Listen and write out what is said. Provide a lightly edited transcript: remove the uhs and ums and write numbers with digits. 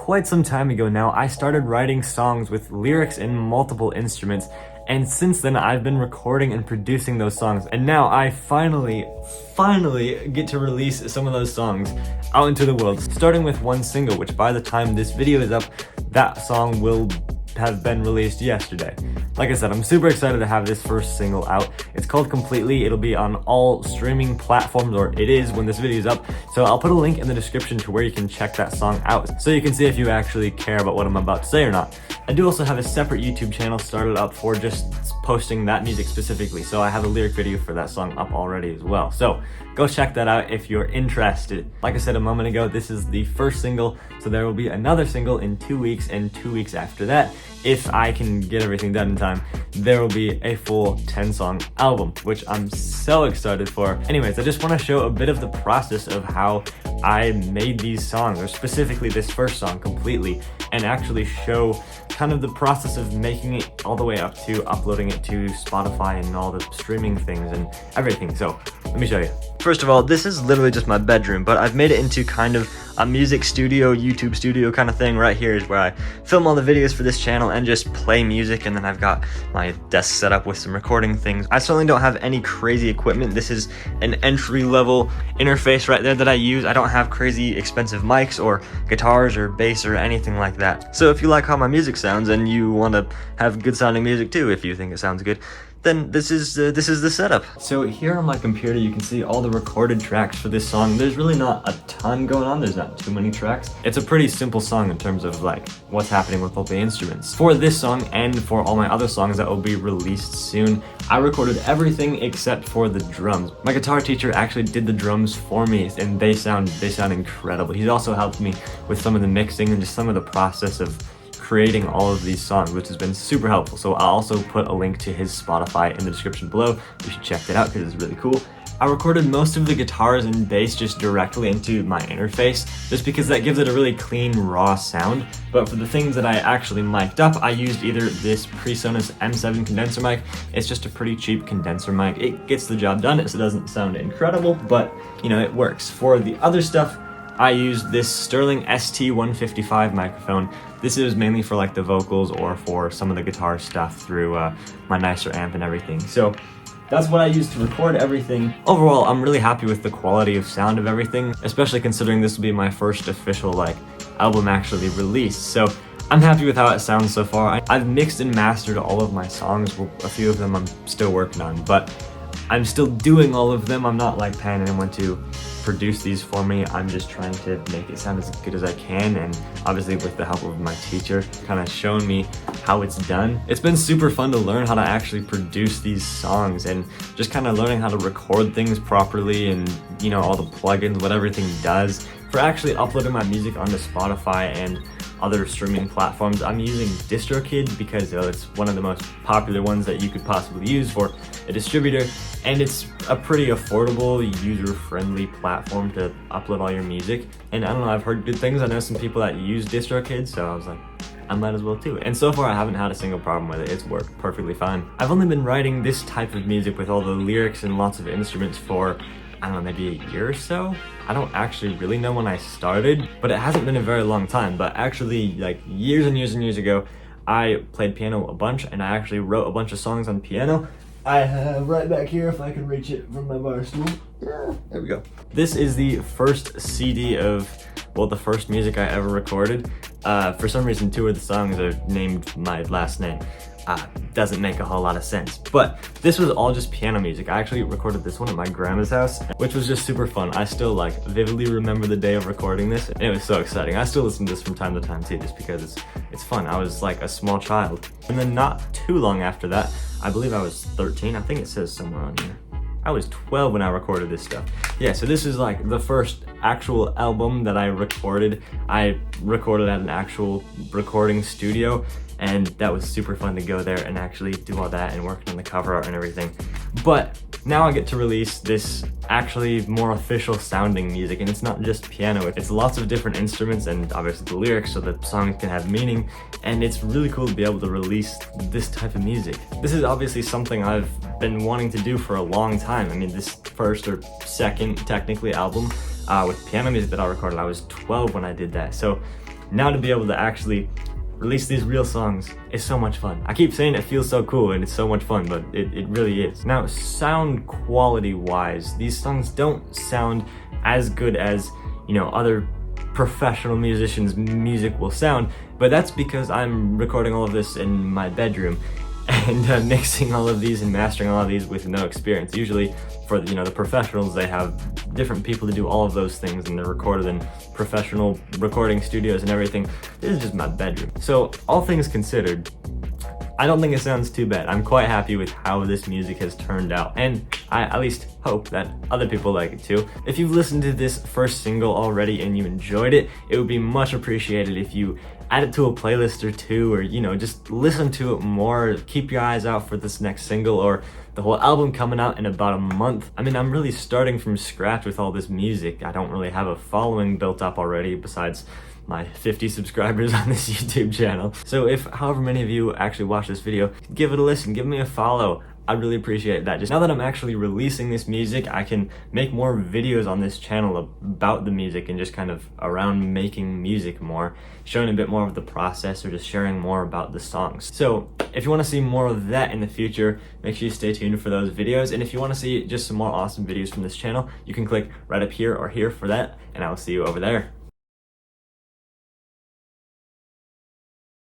quite some time ago now, I started writing songs with lyrics in multiple instruments, and since then I've been recording and producing those songs, and now I finally get to release some of those songs out into the world, starting with one single, which by the time this video is up, that song will have been released yesterday. Like I said, I'm super excited to have this first single out. It's called Completely. It'll be on all streaming platforms, or it is when this video is up. So I'll put a link in the description to where you can check that song out, so you can see if you actually care about what I'm about to say or not. I do also have a separate YouTube channel started up for just posting that music specifically, so I have a lyric video for that song up already as well. So go check that out if you're interested. Like I said a moment ago, this is the first single, so there will be another single in 2 weeks, and 2 weeks after that, if I can get everything done in time, there will be a full 10-song album, which I'm so excited for. Anyways, I just want to show a bit of the process of how I made these songs, or specifically this first song, Completely, and actually show kind of the process of making it all the way up to uploading it to Spotify and all the streaming things and everything. So let me show you. First of all, this is literally just my bedroom, but I've made it into kind of a music studio, YouTube studio kind of thing. Right here is where I film all the videos for this channel and just play music, and then I've got my desk set up with some recording things. I certainly don't have any crazy equipment. This is an entry-level interface right there that I use. I don't have crazy expensive mics or guitars or bass or anything like that. So if you like how my music sounds and you want to have good sounding music too, if you think it sounds good, then this is the setup. So here on my computer, you can see all the recorded tracks for this song. There's really not a ton going on. There's not too many tracks. It's a pretty simple song in terms of like what's happening with all the instruments. For this song and for all my other songs that will be released soon, I recorded everything except for the drums. My guitar teacher actually did the drums for me, and they sound incredible. He's also helped me with some of the mixing and just some of the process of creating all of these songs, which has been super helpful. So I'll also put a link to his Spotify in the description below. You should check that out because it's really cool. I recorded most of the guitars and bass just directly into my interface, just because that gives it a really clean, raw sound. But for the things that I actually mic'd up, I used either this PreSonus M7 condenser mic. It's just a pretty cheap condenser mic. It gets the job done. It doesn't sound incredible, but you know, it works. For the other stuff, I used this Sterling ST155 microphone. This is mainly for like the vocals or for some of the guitar stuff through my nicer amp and everything. So that's what I used to record everything. Overall, I'm really happy with the quality of sound of everything, especially considering this will be my first official like album actually released. So I'm happy with how it sounds so far. I've mixed and mastered all of my songs. A few of them I'm still working on, but I'm still doing all of them. I'm not like paying anyone to produce these for me. I'm just trying to make it sound as good as I can, and obviously with the help of my teacher kind of showing me how it's done. It's been super fun to learn how to actually produce these songs and just kind of learning how to record things properly, and you know, all the plugins, what everything does. For actually uploading my music onto Spotify and other streaming platforms, I'm using DistroKid because it's one of the most popular ones that you could possibly use for a distributor, and it's a pretty affordable, user-friendly platform to upload all your music. And I don't know, I've heard good things. I know some people that use DistroKid, so I was like, I might as well too. And so far I haven't had a single problem with it. It's worked perfectly fine. I've only been writing this type of music with all the lyrics and lots of instruments for, I don't know, maybe a year or so. I don't actually really know when I started, but it hasn't been a very long time. But actually, like years and years and years ago, I played piano a bunch, and I actually wrote a bunch of songs on piano. I have right back here, if I can reach it from my bar stool. Yeah, there we go. This is the first CD of, well, the first music I ever recorded. For some reason, 2 of the songs are named my last name. Doesn't make a whole lot of sense, but this was all just piano music. I actually recorded this one at my grandma's house, which was just super fun. I still like vividly remember the day of recording this, and it was so exciting. I still listen to this from time to time too, just because it's fun. I was like a small child. And then not too long after that, I believe I was 13. I think it says somewhere on here. I was 12 when I recorded this stuff. Yeah, so this is like the first actual album that I recorded. I recorded at an actual recording studio, and that was super fun to go there and actually do all that and working on the cover art and everything. But now I get to release this actually more official sounding music, and it's not just piano, it's lots of different instruments and obviously the lyrics so the songs can have meaning, and it's really cool to be able to release this type of music. This is obviously something I've been wanting to do for a long time. I mean, this first or second technically album with piano music that I recorded, I was 12 when I did that. So now to be able to actually release these real songs is so much fun. I keep saying it feels so cool and it's so much fun, but it really is. Now, sound quality wise, these songs don't sound as good as, you know, other professional musicians' music will sound, but that's because I'm recording all of this in my bedroom and mixing all of these and mastering all of these with no experience. Usually for, you know, the professionals, they have different people to do all of those things and they're recorded in professional recording studios and everything. This is just my bedroom. So all things considered, I don't think it sounds too bad. I'm quite happy with how this music has turned out, and I at least hope that other people like it too. If you've listened to this first single already and you enjoyed it, it would be much appreciated if you add it to a playlist or two, or, you know, just listen to it more. Keep your eyes out for this next single or the whole album coming out in about a month. I mean, I'm really starting from scratch with all this music. I don't really have a following built up already besides my 50 subscribers on this YouTube channel. So if however many of you actually watch this video, give it a listen, give me a follow. I'd really appreciate that. Just now that I'm actually releasing this music, I can make more videos on this channel about the music and just kind of around making music more, showing a bit more of the process or just sharing more about the songs. So if you want to see more of that in the future, make sure you stay tuned for those videos. And if you want to see just some more awesome videos from this channel, you can click right up here or here for that, and I will see you over there.